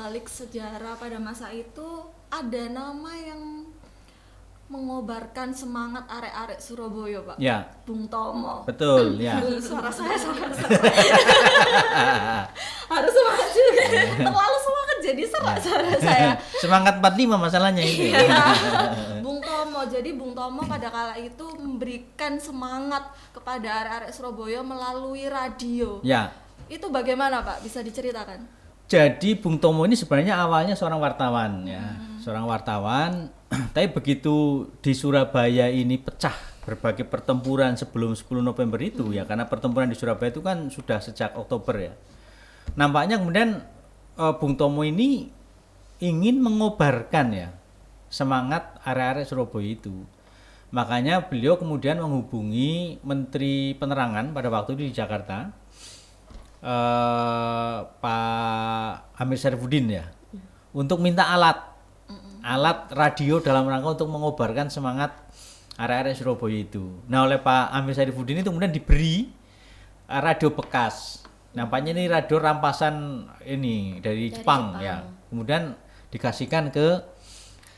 balik sejarah pada masa itu ada nama yang mengobarkan semangat arek-arek Surabaya, Pak. Ya. Bung Tomo. Betul, ya. Suara saya semangat. Harus semangat juga. Terlalu semangat jadi serak suara saya. Semangat 45 masalahnya ini. Bung Tomo. Jadi Bung Tomo pada kala itu memberikan semangat kepada arek-arek Surabaya melalui radio. Ya. Itu bagaimana, Pak? Bisa diceritakan? Jadi Bung Tomo ini sebenarnya awalnya seorang wartawan ya. Seorang wartawan, tapi begitu di Surabaya ini pecah berbagai pertempuran sebelum 10 November itu ya, karena pertempuran di Surabaya itu kan sudah sejak Oktober ya. Nampaknya kemudian Bung Tomo ini ingin mengobarkan ya semangat arek-arek Surabaya itu. Makanya beliau kemudian menghubungi Menteri Penerangan pada waktu itu di Jakarta, Pak Amir Syarifuddin ya, untuk minta alat radio dalam rangka untuk mengobarkan semangat arek-arek Surabaya itu. Nah, oleh Pak Amir Syarifuddin itu kemudian diberi radio bekas. Nampaknya ini radio rampasan ini dari Jepang ya. Kemudian dikasihkan ke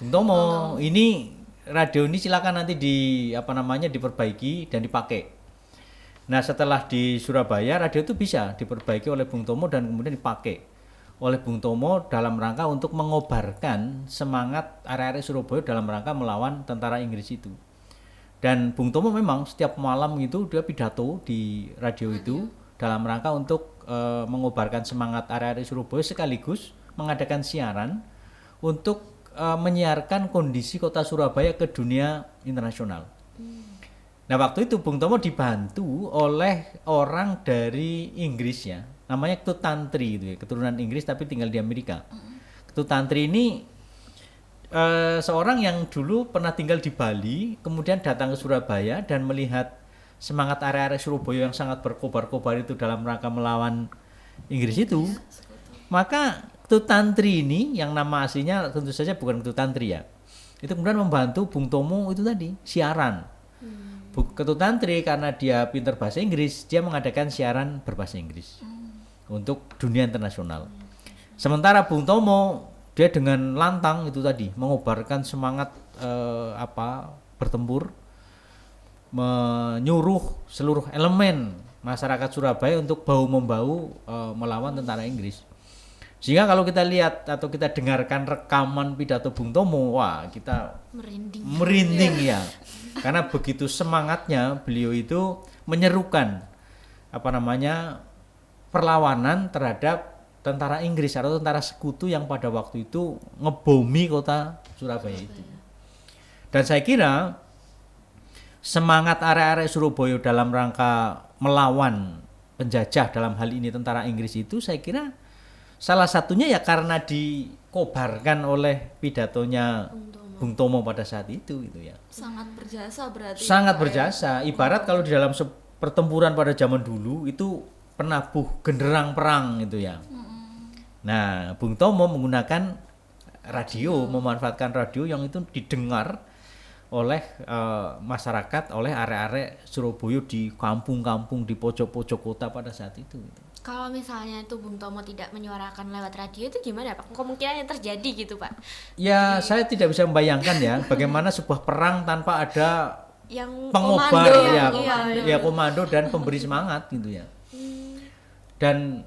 Bung Tomo. Ini radio ini silakan nanti diperbaiki dan dipakai. Nah, setelah di Surabaya radio itu bisa diperbaiki oleh Bung Tomo dan kemudian dipakai oleh Bung Tomo dalam rangka untuk mengobarkan semangat arek-arek Surabaya dalam rangka melawan tentara Inggris itu. Dan Bung Tomo memang setiap malam itu dia pidato di radio itu dalam rangka untuk mengobarkan semangat arek-arek Surabaya sekaligus mengadakan siaran untuk menyiarkan kondisi kota Surabaya ke dunia internasional. Nah, waktu itu Bung Tomo dibantu oleh orang dari Inggris ya, namanya Ketut Tantri itu ya, keturunan Inggris tapi tinggal di Amerika. Ketut Tantri ini seorang yang dulu pernah tinggal di Bali, kemudian datang ke Surabaya dan melihat semangat arek-arek Surabaya yang sangat berkobar-kobar itu dalam rangka melawan Inggris itu. Maka Ketut Tantri ini yang nama aslinya tentu saja bukan Ketut Tantri ya, itu kemudian membantu Bung Tomo itu tadi siaran. Ketut Tantri karena dia pintar bahasa Inggris, dia mengadakan siaran berbahasa Inggris untuk dunia internasional. Sementara Bung Tomo dia dengan lantang itu tadi mengobarkan semangat bertempur, menyuruh seluruh elemen masyarakat Surabaya untuk bahu-membahu melawan tentara Inggris. Sehingga kalau kita lihat atau kita dengarkan rekaman pidato Bung Tomo, wah kita merinding ya. Karena begitu semangatnya beliau itu menyerukan perlawanan terhadap tentara Inggris atau tentara sekutu yang pada waktu itu ngebomi kota Surabaya itu. Dan saya kira semangat arek-arek Surabaya dalam rangka melawan penjajah dalam hal ini tentara Inggris itu saya kira salah satunya ya karena dikobarkan oleh pidatonya Bung Tomo pada saat itu gitu ya. Sangat berjasa berarti. Sangat berjasa. Ibarat kalau di dalam pertempuran pada zaman dulu itu penabuh genderang perang gitu ya. Nah, Bung Tomo menggunakan radio, memanfaatkan radio yang itu didengar oleh masyarakat, oleh arek-arek Surabaya di kampung-kampung, di pojok-pojok kota pada saat itu gitu. Kalau misalnya itu Bung Tomo tidak menyuarakan lewat radio itu gimana Pak? Kemungkinan yang terjadi gitu Pak? Ya, saya tidak bisa membayangkan ya bagaimana sebuah perang tanpa ada yang pengobar komando, komando dan pemberi semangat gitu ya. Dan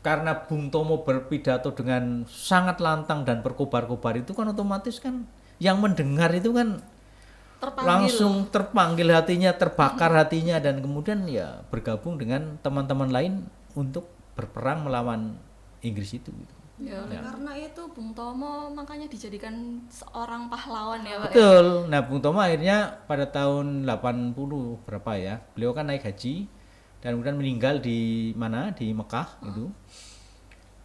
karena Bung Tomo berpidato dengan sangat lantang dan berkobar-kobar itu kan otomatis kan yang mendengar itu kan langsung terpanggil hatinya, terbakar hatinya dan kemudian ya bergabung dengan teman-teman lain untuk berperang melawan Inggris itu gitu. Ya, karena itu Bung Tomo makanya dijadikan seorang pahlawan ya Pak. Betul. Nah, Bung Tomo akhirnya pada tahun 80 berapa ya, beliau kan naik haji dan kemudian meninggal di mana? Di Mekah itu.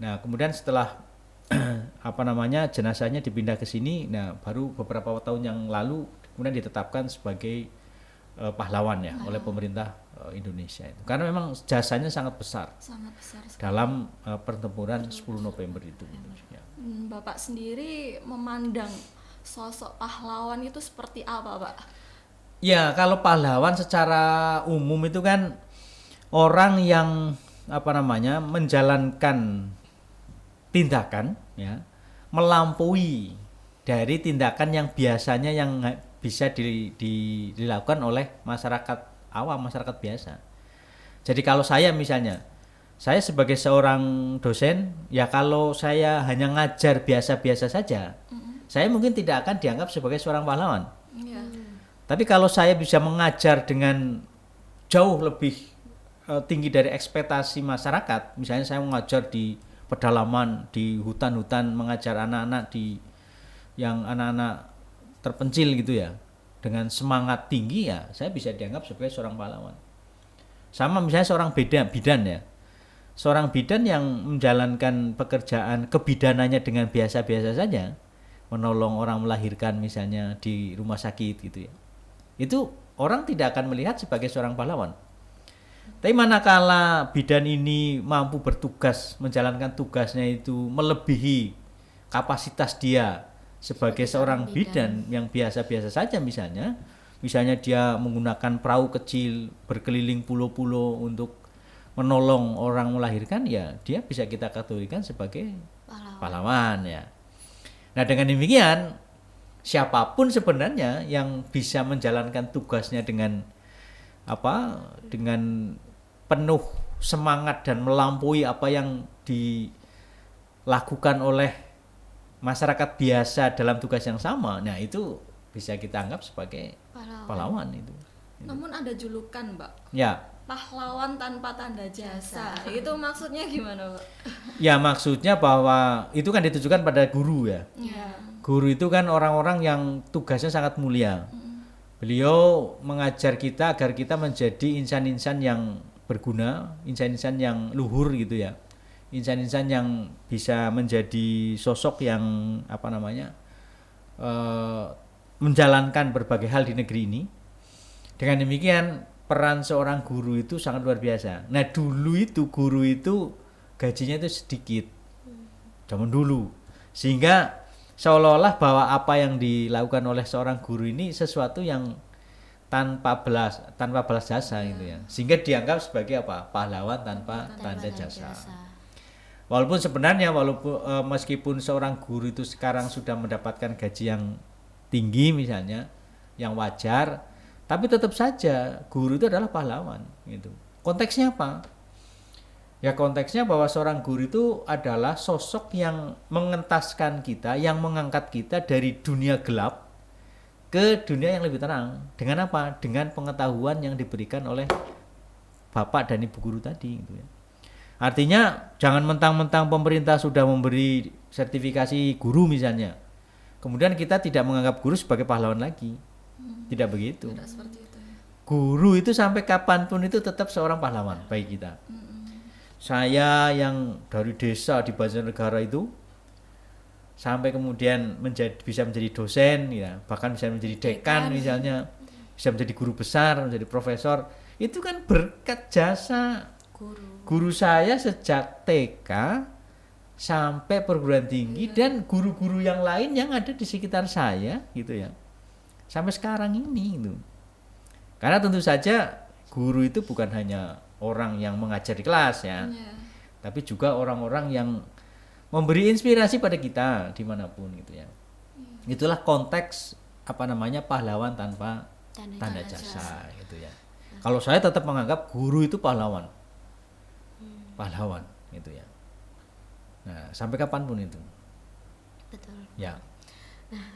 Nah, kemudian setelah jenazahnya dipindah ke sini, nah baru beberapa tahun yang lalu kemudian ditetapkan sebagai pahlawan ya oleh pemerintah Indonesia itu. Karena memang jasanya sangat besar. Sangat besar sekali. Dalam pertempuran 10 November itu. Ya. Bapak sendiri memandang sosok pahlawan itu seperti apa, Pak? Ya, kalau pahlawan secara umum itu kan orang yang menjalankan tindakan ya, melampaui dari tindakan yang biasanya yang bisa dilakukan oleh masyarakat awam, masyarakat biasa. Jadi kalau saya misalnya, saya sebagai seorang dosen, ya kalau saya hanya ngajar biasa-biasa saja, saya mungkin tidak akan dianggap sebagai seorang pahlawan. Iya. Tapi kalau saya bisa mengajar dengan jauh lebih tinggi dari ekspektasi masyarakat, misalnya saya mengajar di pedalaman, di hutan-hutan, mengajar anak-anak yang anak-anak terpencil gitu ya, dengan semangat tinggi, ya saya bisa dianggap sebagai seorang pahlawan. Sama misalnya seorang bidan ya, seorang bidan yang menjalankan pekerjaan kebidanannya dengan biasa-biasa saja, menolong orang melahirkan misalnya di rumah sakit gitu ya, itu orang tidak akan melihat sebagai seorang pahlawan. Tapi manakala bidan ini mampu bertugas, menjalankan tugasnya itu melebihi kapasitas dia sebagai seorang bidan yang biasa-biasa saja, misalnya dia menggunakan perahu kecil berkeliling pulau-pulau untuk menolong orang melahirkan, ya dia bisa kita kategorikan sebagai pahlawan ya. Nah, dengan demikian siapapun sebenarnya yang bisa menjalankan tugasnya dengan dengan penuh semangat dan melampaui apa yang dilakukan oleh masyarakat biasa dalam tugas yang sama, nah itu bisa kita anggap sebagai pahlawan itu. Namun ada julukan, Mbak. Ya. Pahlawan tanpa tanda jasa. Itu maksudnya gimana, Mbak? Ya, maksudnya bahwa itu kan ditujukan pada guru ya. Guru itu kan orang-orang yang tugasnya sangat mulia. Beliau mengajar kita agar kita menjadi insan-insan yang berguna, insan-insan yang luhur gitu ya. Insan-insan yang bisa menjadi sosok yang menjalankan berbagai hal di negeri ini. Dengan demikian peran seorang guru itu sangat luar biasa. Nah, dulu itu guru itu gajinya itu sedikit. Zaman dulu. Sehingga seolah-olah bahwa apa yang dilakukan oleh seorang guru ini sesuatu yang tanpa balas jasa gitu ya. Sehingga dianggap sebagai pahlawan tanpa tanda jasa. Walaupun sebenarnya meskipun seorang guru itu sekarang sudah mendapatkan gaji yang tinggi misalnya, yang wajar, tapi tetap saja guru itu adalah pahlawan gitu. Konteksnya apa? Ya konteksnya bahwa seorang guru itu adalah sosok yang mengentaskan kita, yang mengangkat kita dari dunia gelap ke dunia yang lebih terang. Dengan apa? Dengan pengetahuan yang diberikan oleh bapak dan ibu guru tadi gitu ya. Artinya jangan mentang-mentang pemerintah sudah memberi sertifikasi guru misalnya, kemudian kita tidak menganggap guru sebagai pahlawan lagi. Tidak begitu. Tidak seperti itu ya. Guru itu sampai kapanpun itu tetap seorang pahlawan bagi kita. Saya yang dari desa di Banjarnegara itu sampai kemudian bisa menjadi dosen ya, bahkan bisa menjadi dekan misalnya, bisa menjadi guru besar, menjadi profesor, itu kan berkat jasa guru saya sejak TK sampai perguruan tinggi dan guru-guru yang lain yang ada di sekitar saya gitu ya. Sampai sekarang ini gitu. Karena tentu saja guru itu bukan hanya orang yang mengajar di kelas ya, tapi juga orang-orang yang memberi inspirasi pada kita dimanapun gitu ya. Itulah konteks pahlawan tanpa tanda jasa gitu ya. Kalau saya tetap menganggap guru itu pahlawan gitu ya. Nah, sampai kapanpun itu. Betul. Ya. Nah,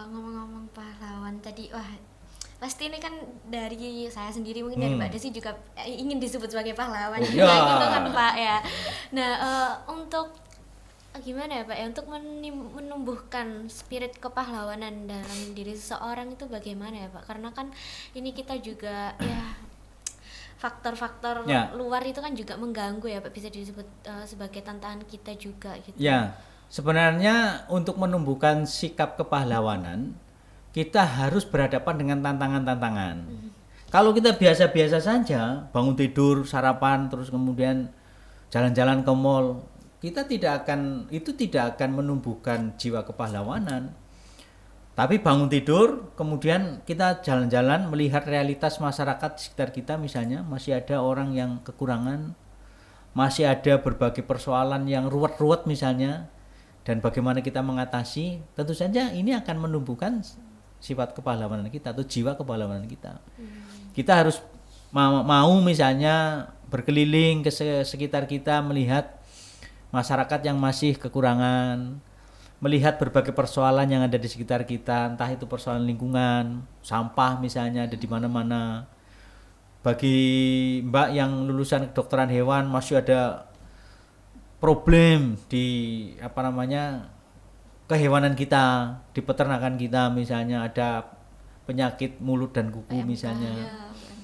ngomong-ngomong pahlawan tadi, wah pasti ini kan dari saya sendiri, mungkin dari Mbak Desi juga ingin disebut sebagai pahlawan juga gitu kan Pak ya. Nah, untuk gimana ya Pak ya, untuk menumbuhkan spirit kepahlawanan dalam diri seseorang itu bagaimana ya Pak? Karena kan ini kita juga ya faktor-faktor luar itu kan juga mengganggu ya Pak, bisa disebut sebagai tantangan kita juga gitu. Ya, sebenarnya untuk menumbuhkan sikap kepahlawanan kita harus berhadapan dengan tantangan-tantangan. Kalau kita biasa-biasa saja, bangun tidur, sarapan, terus kemudian jalan-jalan ke mall, tidak akan menumbuhkan jiwa kepahlawanan. Tapi bangun tidur, kemudian kita jalan-jalan melihat realitas masyarakat di sekitar kita, misalnya masih ada orang yang kekurangan, masih ada berbagai persoalan yang ruwet-ruwet misalnya, Dan bagaimana kita mengatasi, tentu saja ini akan menumbuhkan sifat kepahlawanan kita atau jiwa kepahlawanan kita. Kita harus mau misalnya berkeliling ke sekitar kita, melihat masyarakat yang masih kekurangan, melihat berbagai persoalan yang ada di sekitar kita, entah itu persoalan lingkungan, sampah misalnya ada di mana-mana. Bagi Mbak yang lulusan kedokteran hewan masih ada problem di kehewanan kita, di peternakan kita misalnya ada penyakit mulut dan kuku misalnya.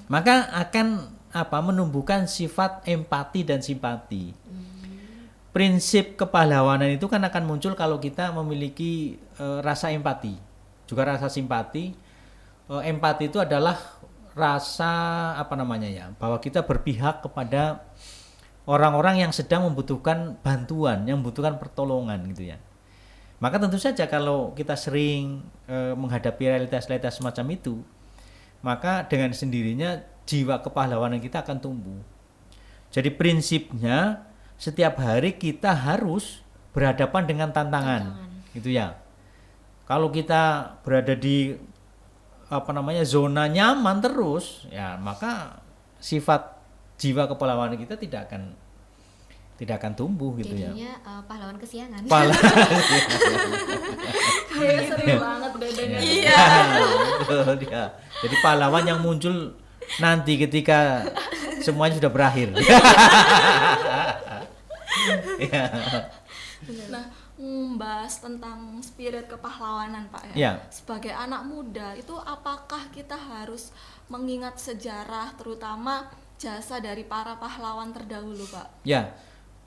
Maka akan menumbuhkan sifat empati dan simpati. Prinsip kepahlawanan itu kan akan muncul kalau kita memiliki rasa empati, juga rasa simpati. Empati itu adalah rasa bahwa kita berpihak kepada orang-orang yang sedang membutuhkan bantuan, yang membutuhkan pertolongan gitu ya. Maka tentu saja kalau kita sering menghadapi realitas-realitas semacam itu, maka dengan sendirinya jiwa kepahlawanan kita akan tumbuh. Jadi prinsipnya setiap hari kita harus berhadapan dengan tantangan. Gitu ya. Kalau kita berada di zona nyaman terus, ya maka sifat jiwa kepahlawanan kita tidak akan tumbuh gitu. Jadinya, ya. Pahlawan kesiangan. Kayak sering banget bedanya. Iya. Betul ya. Jadi pahlawan yang muncul nanti ketika semuanya sudah berakhir. Nah, membahas tentang spirit kepahlawanan Pak ya. Ya. Sebagai anak muda itu apakah kita harus mengingat sejarah terutama jasa dari para pahlawan terdahulu Pak? Ya,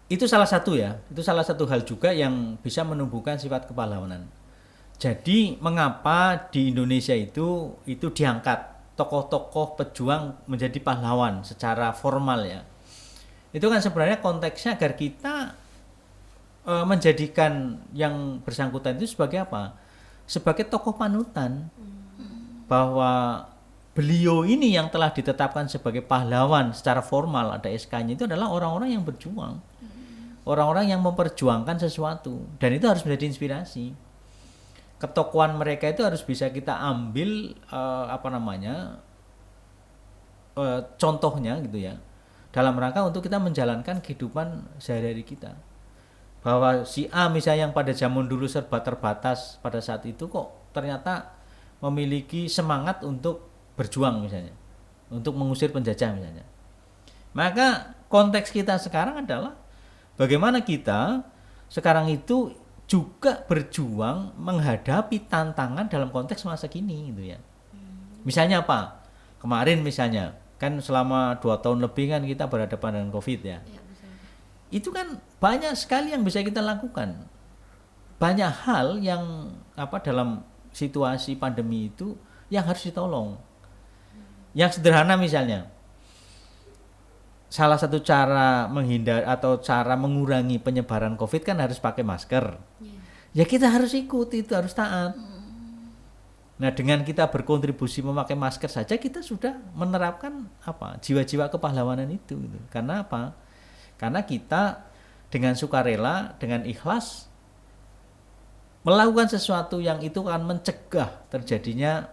itu salah satu ya. Itu salah satu hal juga yang bisa menumbuhkan sifat kepahlawanan. Jadi mengapa di Indonesia itu diangkat tokoh-tokoh pejuang menjadi pahlawan secara formal ya? Itu kan sebenarnya konteksnya agar kita menjadikan yang bersangkutan itu sebagai apa? Sebagai tokoh panutan. Bahwa beliau ini yang telah ditetapkan sebagai pahlawan secara formal, ada SK-nya, itu adalah orang-orang yang berjuang. Orang-orang yang memperjuangkan sesuatu, dan itu harus menjadi inspirasi. Ketokohan mereka itu harus bisa kita ambil contohnya gitu ya, dalam rangka untuk kita menjalankan kehidupan sehari-hari kita. Bahwa si A misalnya yang pada zaman dulu serba terbatas pada saat itu kok ternyata memiliki semangat untuk berjuang misalnya, untuk mengusir penjajah misalnya. Maka konteks kita sekarang adalah bagaimana kita sekarang itu juga berjuang menghadapi tantangan dalam konteks masa kini gitu ya. Misalnya apa? Kemarin misalnya kan selama 2 tahun lebih kan kita berhadapan dengan COVID ya. Itu kan banyak sekali yang bisa kita lakukan. Banyak hal yang dalam situasi pandemi itu yang harus ditolong. Yang sederhana misalnya, salah satu cara menghindar atau cara mengurangi penyebaran COVID kan harus pakai masker. Ya kita harus ikut, itu harus taat. Nah, dengan kita berkontribusi memakai masker saja kita sudah menerapkan jiwa-jiwa kepahlawanan itu gitu. Karena apa? Karena kita dengan sukarela, dengan ikhlas melakukan sesuatu yang itu akan mencegah terjadinya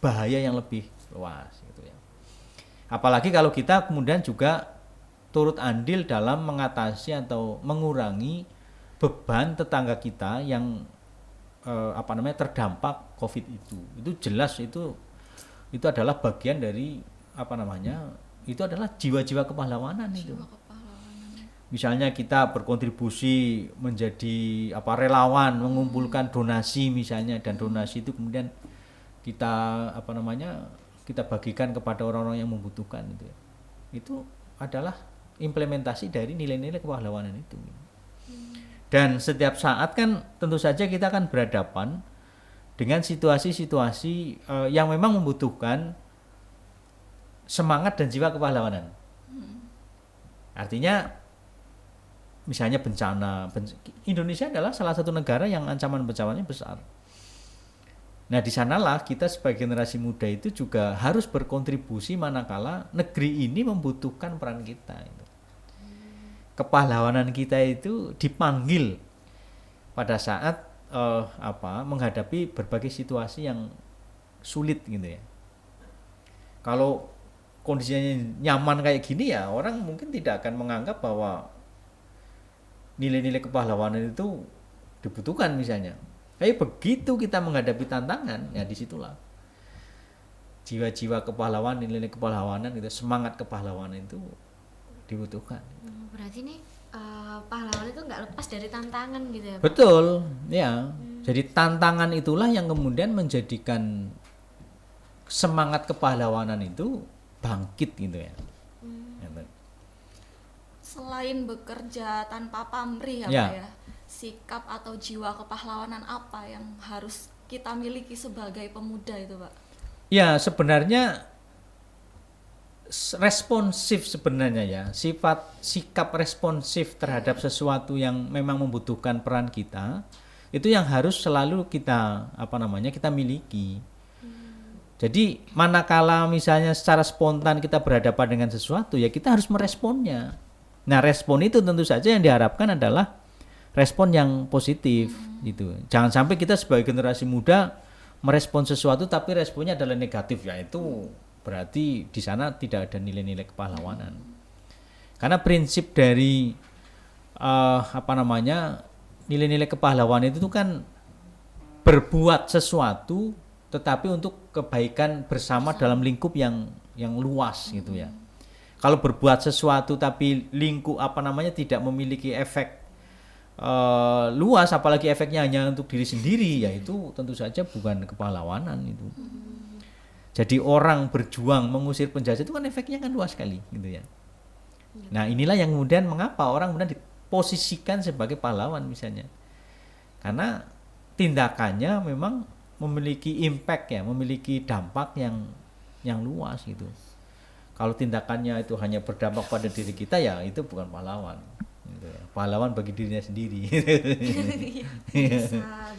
bahaya yang lebih luas gitu ya. Apalagi kalau kita kemudian juga turut andil dalam mengatasi atau mengurangi beban tetangga kita yang terdampak COVID itu. Itu jelas itu adalah bagian dari itu adalah jiwa-jiwa kepahlawanan itu. Misalnya kita berkontribusi menjadi relawan, mengumpulkan donasi misalnya, dan donasi itu kemudian kita kita bagikan kepada orang-orang yang membutuhkan itu ya. Itu adalah implementasi dari nilai-nilai kepahlawanan itu. Dan setiap saat kan tentu saja kita akan berhadapan dengan situasi-situasi yang memang membutuhkan semangat dan jiwa kepahlawanan. Artinya misalnya bencana. Indonesia adalah salah satu negara yang ancaman bencananya besar. Nah, di sanalah kita sebagai generasi muda itu juga harus berkontribusi manakala negeri ini membutuhkan peran kita. Kepahlawanan kita itu dipanggil pada saat menghadapi berbagai situasi yang sulit gitu ya. Kalau kondisinya nyaman kayak gini ya orang mungkin tidak akan menganggap bahwa nilai-nilai kepahlawanan itu dibutuhkan misalnya. Tapi begitu kita menghadapi tantangan, ya disitulah jiwa-jiwa kepahlawan, nilai-nilai kepahlawanan itu, semangat kepahlawanan itu dibutuhkan. Berarti nih pahlawan itu nggak lepas dari tantangan gitu ya Pak? Betul, ya. Jadi tantangan itulah yang kemudian menjadikan semangat kepahlawanan itu bangkit gitu ya. Selain bekerja tanpa pamrih ya, Ya. Pak ya, sikap atau jiwa kepahlawanan apa yang harus kita miliki sebagai pemuda itu, Pak? Ya, sebenarnya responsif sebenarnya ya, sikap responsif terhadap sesuatu yang memang membutuhkan peran kita, itu yang harus selalu kita kita miliki. Jadi manakala misalnya secara spontan kita berhadapan dengan sesuatu, ya kita harus meresponnya. Nah, respon itu tentu saja yang diharapkan adalah respon yang positif gitu. Jangan sampai kita sebagai generasi muda merespon sesuatu tapi responnya adalah negatif, ya itu berarti di sana tidak ada nilai-nilai kepahlawanan. Karena prinsip dari nilai-nilai kepahlawanan itu kan berbuat sesuatu tetapi untuk kebaikan bersama dalam lingkup yang luas gitu ya. Kalau berbuat sesuatu tapi lingkup tidak memiliki efek luas, apalagi efeknya hanya untuk diri sendiri, ya itu tentu saja bukan kepahlawanan itu. Jadi orang berjuang mengusir penjajah itu kan efeknya kan luas sekali gitu ya. Nah, inilah yang kemudian mengapa orang kemudian diposisikan sebagai pahlawan misalnya. Karena tindakannya memang memiliki impact ya, memiliki dampak yang luas gitu. Kalau tindakannya itu hanya berdampak pada diri kita, ya itu bukan pahlawan. Gitu ya. Pahlawan bagi dirinya sendiri.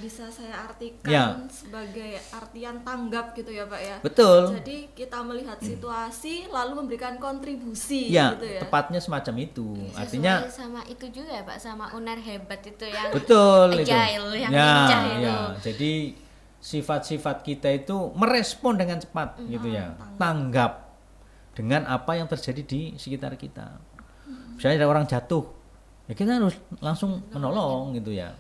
Bisa saya artikan Ya. sebagai artian tanggap gitu ya, Pak ya. Betul. Jadi kita melihat situasi lalu memberikan kontribusi Ya, gitu ya. tepatnya semacam itu. Sesuai Artinya sama itu juga ya Pak, sama uner hebat itu yang betul itu. agile, yang Ya, lincah itu. ya. Jadi sifat-sifat kita itu merespon dengan cepat gitu ya. Tanggap dengan apa yang terjadi di sekitar kita. Misalnya ada orang jatuh, ya kita harus langsung menolong gitu ya.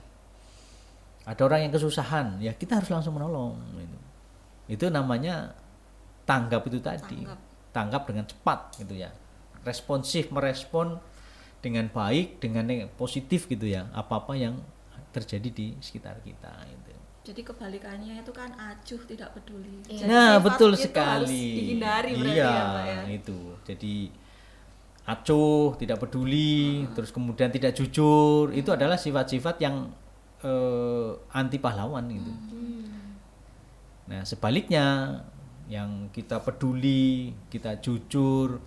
Ada orang yang kesusahan, ya kita harus langsung menolong gitu. Itu namanya tanggap itu tadi. Tanggap dengan cepat gitu ya. Responsif, merespon dengan baik, dengan positif gitu ya. Apa-apa yang terjadi di sekitar kita gitu. Jadi kebalikannya itu kan acuh, tidak peduli. Iya. Jadi Nah, sifat betul itu sekali. harus dihindari berarti Iya, ya, Pak ya. itu. Jadi acuh, tidak peduli, terus kemudian tidak jujur, itu adalah sifat-sifat yang anti pahlawan gitu. Nah, sebaliknya yang kita peduli, kita jujur,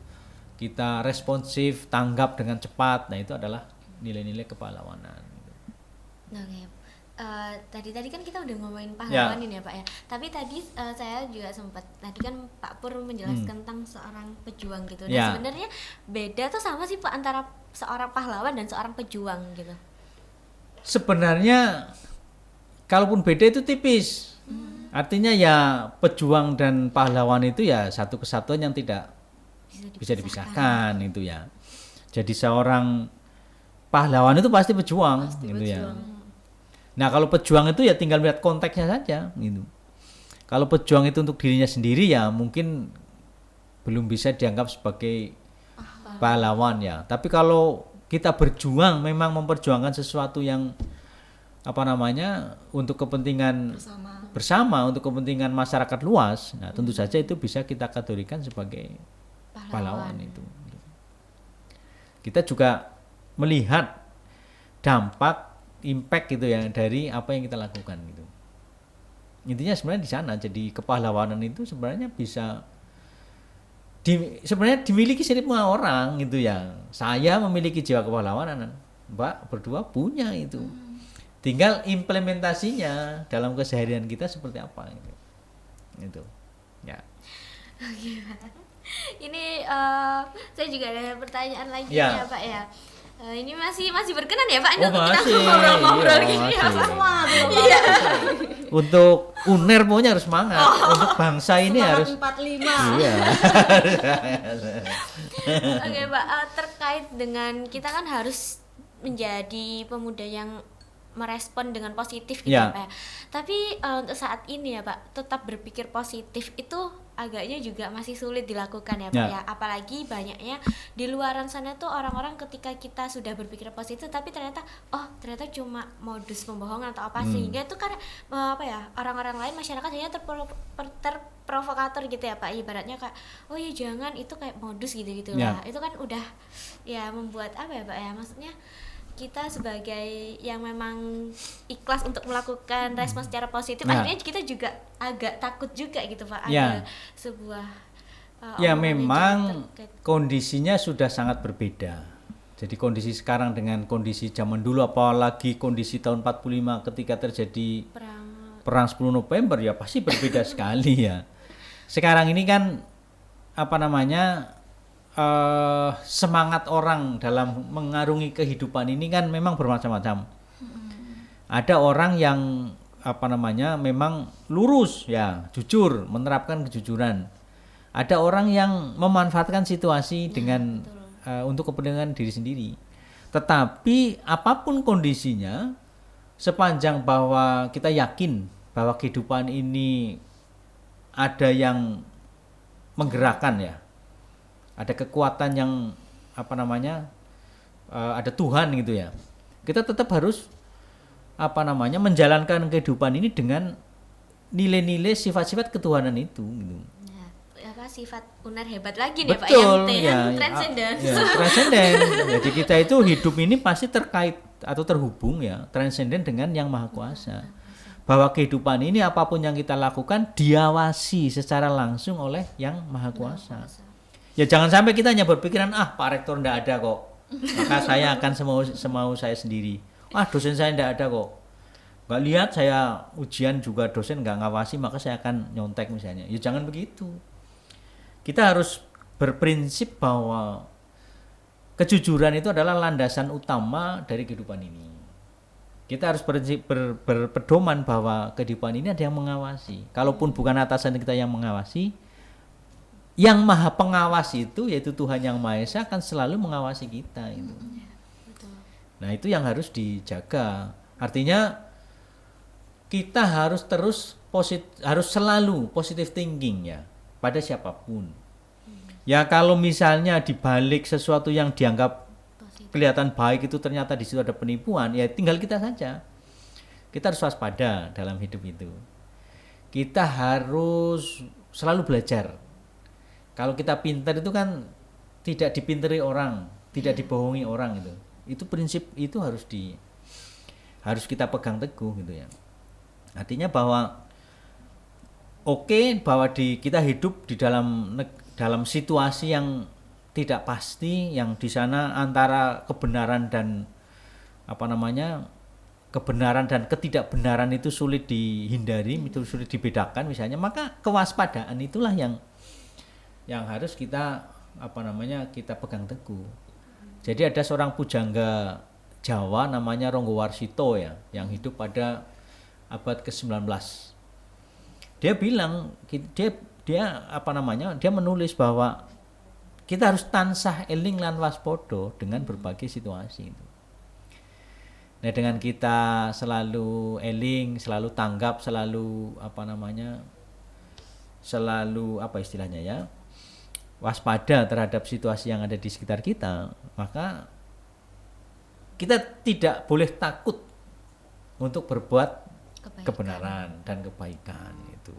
kita responsif, tanggap dengan cepat, nah itu adalah nilai-nilai kepahlawanan gitu. Oke. Tadi kan kita udah ngomongin pahlawan ini ya Pak ya. Tapi tadi saya juga sempat tadi kan Pak Pur menjelaskan tentang seorang pejuang gitu. Nah, sebenarnya beda tuh sama sih Pak antara seorang pahlawan dan seorang pejuang gitu. Sebenarnya kalaupun beda itu tipis. Artinya ya pejuang dan pahlawan itu ya satu kesatuan yang tidak bisa dipisahkan itu ya. Jadi seorang pahlawan itu pasti pejuang gitu ya. Nah, kalau pejuang itu ya tinggal lihat konteksnya saja gitu. Kalau pejuang itu untuk dirinya sendiri ya mungkin belum bisa dianggap sebagai pahlawan ya. Tapi kalau kita berjuang memang memperjuangkan sesuatu yang untuk kepentingan bersama untuk kepentingan masyarakat luas, nah tentu saja itu bisa kita kategorikan sebagai pahlawan itu. Kita juga melihat dampak impact gitu ya dari apa yang kita lakukan gitu. Intinya sebenarnya di sana. Jadi kepahlawanan itu sebenarnya bisa sebenarnya dimiliki semua orang gitu ya. Saya memiliki jiwa kepahlawanan, Mbak berdua punya itu. Tinggal implementasinya dalam keseharian kita seperti apa gitu. Itu. Ya. Oke Pak. Ini saya juga ada pertanyaan lagi Ya. ya Pak ya. Ini masih berkenan ya Pak? Oh, Untuk kita masih. ngobrol-ngobrol Iya, gini ya masih. Pak? Semangat loh, Pak. Iya. Untuk UNER maunya harus semangat. Untuk bangsa ini Semangat harus 45. iya. Oke Pak, terkait dengan kita kan harus menjadi pemuda yang merespon dengan positif gitu Ya. ya Pak ya. Tapi untuk saat ini ya Pak, tetap berpikir positif itu agaknya juga masih sulit dilakukan ya Pak Ya. ya. Apalagi banyaknya di luaran sana tuh orang-orang ketika kita sudah berpikir positif tapi ternyata ternyata cuma modus pembohongan atau apa, sehingga itu kan apa ya, orang-orang lain masyarakat hanya terprovokator gitu ya Pak, ibaratnya kayak oh ya jangan, itu kayak modus gitu-gitu Ya. lah. Itu kan udah ya membuat apa ya Pak ya, maksudnya kita sebagai yang memang ikhlas untuk melakukan respon secara positif, Ya. akhirnya kita juga agak takut juga gitu Pak, Ya. ada sebuah Ya omongan yang memang terkait kondisinya sudah sangat berbeda. Jadi kondisi sekarang dengan kondisi zaman dulu, apalagi kondisi tahun 45 ketika terjadi perang 10 November, ya pasti berbeda sekali ya. Sekarang ini kan apa namanya, semangat orang dalam mengarungi kehidupan ini kan memang bermacam-macam. Ada orang yang apa namanya memang lurus ya, jujur, menerapkan kejujuran. Ada orang yang memanfaatkan situasi dengan untuk kepentingan diri sendiri. Tetapi apapun kondisinya, sepanjang bahwa kita yakin bahwa kehidupan ini ada yang menggerakkan ya, ada kekuatan yang apa namanya, ada Tuhan gitu ya, kita tetap harus apa namanya menjalankan kehidupan ini dengan nilai-nilai sifat-sifat ketuhanan itu gitu. ya, apa sifat UNER hebat lagi nih Pak, Betul yang ya, transenden. ya, transenden. Jadi kita itu hidup ini pasti terkait atau terhubung ya, transenden dengan yang maha kuasa. Bahwa kehidupan ini apapun yang kita lakukan diawasi secara langsung oleh yang maha kuasa. Ya jangan sampai kita hanya berpikiran Pak Rektor ndak ada kok, maka saya akan semau saya sendiri. Dosen saya ndak ada kok, nggak lihat saya ujian juga dosen nggak ngawasi, maka saya akan nyontek misalnya. Ya jangan begitu. Kita harus berprinsip bahwa kejujuran itu adalah landasan utama dari kehidupan ini. Kita harus berpedoman bahwa kehidupan ini ada yang mengawasi. Kalaupun bukan atasan kita yang mengawasi, yang maha pengawas itu yaitu Tuhan yang Maha Esa akan selalu mengawasi kita itu. Nah itu yang harus dijaga. Artinya kita harus harus selalu positive thinking ya pada siapapun. Ya kalau misalnya dibalik sesuatu yang dianggap kelihatan baik itu ternyata di situ ada penipuan, ya tinggal kita saja. Kita harus waspada dalam hidup itu. Kita harus selalu belajar. Kalau kita pintar itu kan tidak dipinteri orang, tidak dibohongi orang gitu. Itu prinsip itu harus kita pegang teguh gitu ya. Artinya bahwa bahwa kita hidup di dalam situasi yang tidak pasti, yang di sana antara kebenaran dan kebenaran dan ketidakbenaran itu sulit dihindari, itu sulit dibedakan misalnya, maka kewaspadaan itulah yang harus kita kita pegang teguh. Jadi ada seorang pujangga Jawa namanya Ronggo Warsito ya, yang hidup pada abad ke-19. Dia bilang dia menulis bahwa kita harus tansah eling lan waspodo dengan berbagai situasi itu. Nah, dengan kita selalu eling, selalu tanggap, selalu waspada terhadap situasi yang ada di sekitar kita, maka kita tidak boleh takut untuk berbuat kebenaran dan kebaikan itu.